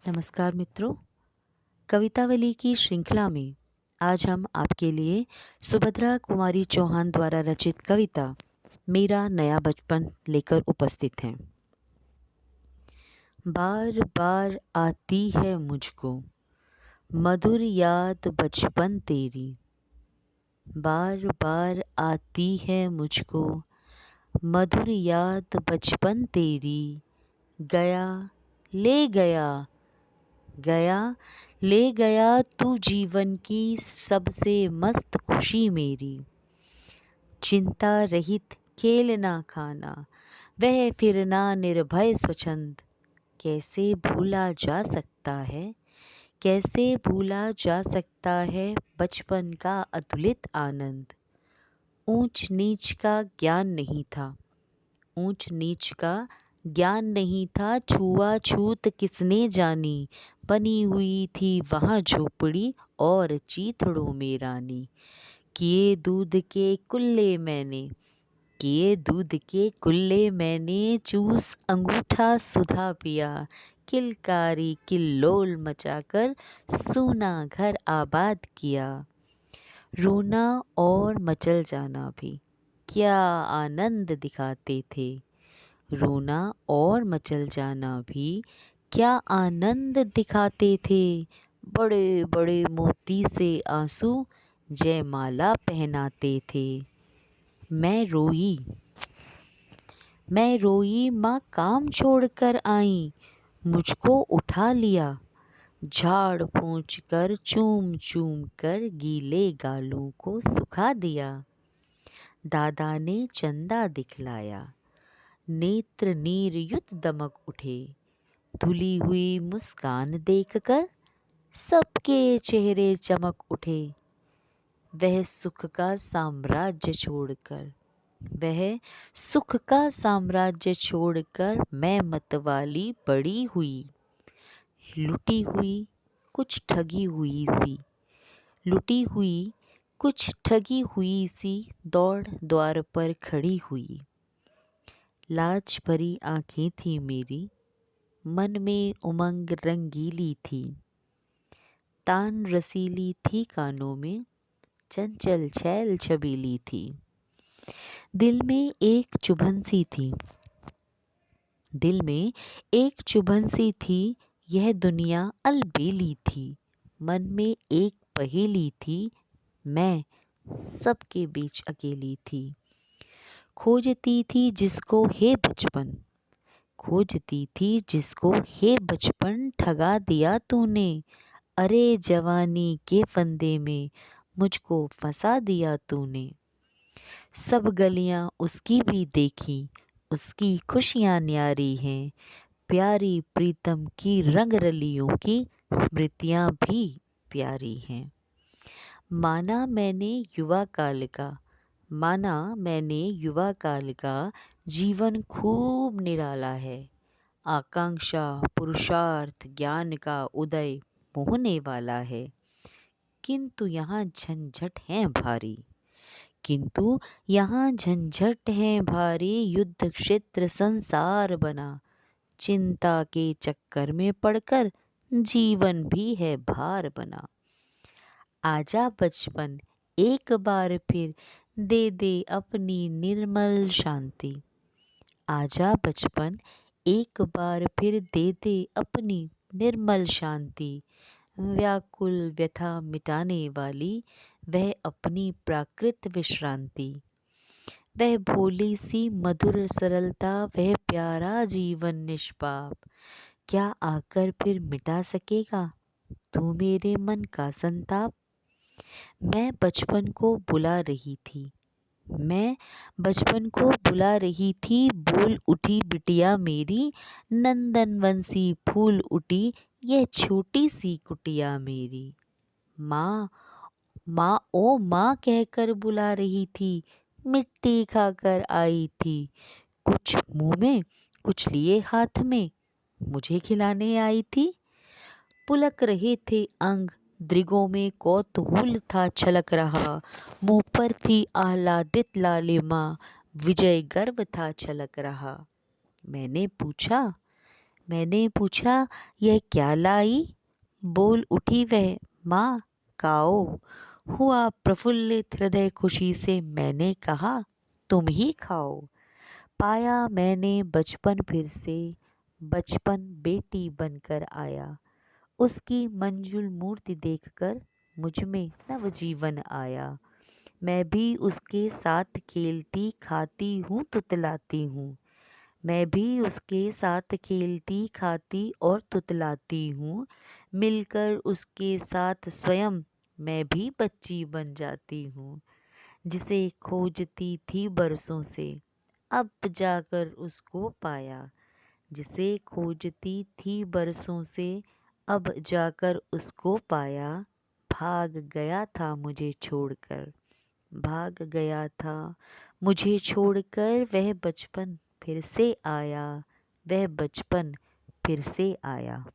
नमस्कार मित्रों, कवितावली की श्रृंखला में आज हम आपके लिए सुभद्रा कुमारी चौहान द्वारा रचित कविता मेरा नया बचपन लेकर उपस्थित हैं। बार बार आती है मुझको मधुर याद बचपन तेरी। बार बार आती है मुझको मधुर याद बचपन तेरी। गया ले गया गया ले गया तू जीवन की सबसे मस्त खुशी मेरी। चिंता रहित खेलना खाना वह फिरना निर्भय स्वच्छंद। कैसे भूला जा सकता है, कैसे भूला जा सकता है बचपन का अतुलित आनंद। ऊंच नीच का ज्ञान नहीं था, ऊंच नीच का ज्ञान नहीं था, छुआछूत किसने जानी। बनी हुई थी वहाँ झोपड़ी और चीथड़ों में रानी। किए दूध के कुल्ले मैंने, किए दूध के कुल्ले मैंने, चूस अंगूठा सुधा पिया। किलकारी किल्लोल मचाकर सूना घर आबाद किया। रोना और मचल जाना भी क्या आनंद दिखाते थे। रोना और मचल जाना भी क्या आनंद दिखाते थे। बड़े बड़े मोती से आंसू जयमाला पहनाते थे। मैं रोई, मैं रोई माँ काम छोड़कर आई। मुझको उठा लिया, झाड़ पोंछ कर चूम चूम कर गीले गालों को सुखा दिया। दादा ने चंदा दिखलाया, नेत्र नीर युत दमक उठे। धुली हुई मुस्कान देखकर सबके चेहरे चमक उठे। वह सुख का साम्राज्य छोड़कर, वह सुख का साम्राज्य छोड़कर मैं मतवाली बड़ी हुई। लुटी हुई कुछ ठगी हुई सी, लुटी हुई कुछ ठगी हुई सी दौड़ द्वार पर खड़ी हुई। लाज भरी आँखें थी मेरी, मन में उमंग रंगीली थी। तान रसीली थी कानों में, चंचल छैल छबीली थी। दिल में एक चुभन सी थी, दिल में एक चुभन सी थी, यह दुनिया अलबेली थी। मन में एक पहेली थी, मैं सबके बीच अकेली थी। खोजती थी जिसको हे बचपन, खोजती थी जिसको हे बचपन, ठगा दिया तूने। अरे जवानी के फंदे में मुझको फंसा दिया तूने। सब गलियां उसकी भी देखी, उसकी खुशियां न्यारी हैं। प्यारी प्रीतम की रंग रलियों की स्मृतियां भी प्यारी हैं। माना मैंने युवा काल का, माना मैंने युवा काल का जीवन खूब निराला है। आकांक्षा पुरुषार्थ ज्ञान का उदय मोहने वाला है। किंतु यहाँ झंझट है भारी, किंतु यहाँ झंझट है भारी। युद्ध क्षेत्र संसार बना, चिंता के चक्कर में पड़कर जीवन भी है भार बना। आजा बचपन एक बार फिर दे दे अपनी निर्मल शांति। आजा बचपन एक बार फिर दे दे अपनी निर्मल शांति। व्याकुल व्यथा मिटाने वाली वह अपनी प्राकृत विश्रांति। वह भोली सी मधुर सरलता, वह प्यारा जीवन निष्पाप। क्या आकर फिर मिटा सकेगा तू मेरे मन का संताप। मैं बचपन को बुला रही थी, मैं बचपन को बुला रही थी। बोल उठी बिटिया मेरी, नंदन वंशी फूल उठी यह छोटी सी कुटिया मेरी। माँ, माँ ओ माँ कहकर बुला रही थी, मिट्टी खाकर आई थी। कुछ मुंह में कुछ लिए हाथ में मुझे खिलाने आई थी। पुलक रहे थे अंग दृगों में कौतूहल था छलक रहा। मुँह पर थी आह्लादित लालिमा, विजय गर्व था छलक रहा। मैंने पूछा, मैंने पूछा, यह क्या लाई? बोल उठी वह, माँ काओ। हुआ प्रफुल्लित हृदय खुशी से, मैंने कहा तुम ही खाओ। पाया मैंने बचपन फिर से, बचपन बेटी बनकर आया। उसकी मंजुल मूर्ति देखकर मुझ में नवजीवन आया। मैं भी उसके साथ खेलती खाती हूँ तुतलाती हूँ। मैं भी उसके साथ खेलती खाती और तुतलाती हूँ। मिलकर उसके साथ स्वयं मैं भी बच्ची बन जाती हूँ। जिसे खोजती थी बरसों से, अब जाकर उसको पाया। जिसे खोजती थी बरसों से, अब जाकर उसको पाया। भाग गया था मुझे छोड़कर, भाग गया था मुझे छोड़कर। वह बचपन फिर से आया, वह बचपन फिर से आया।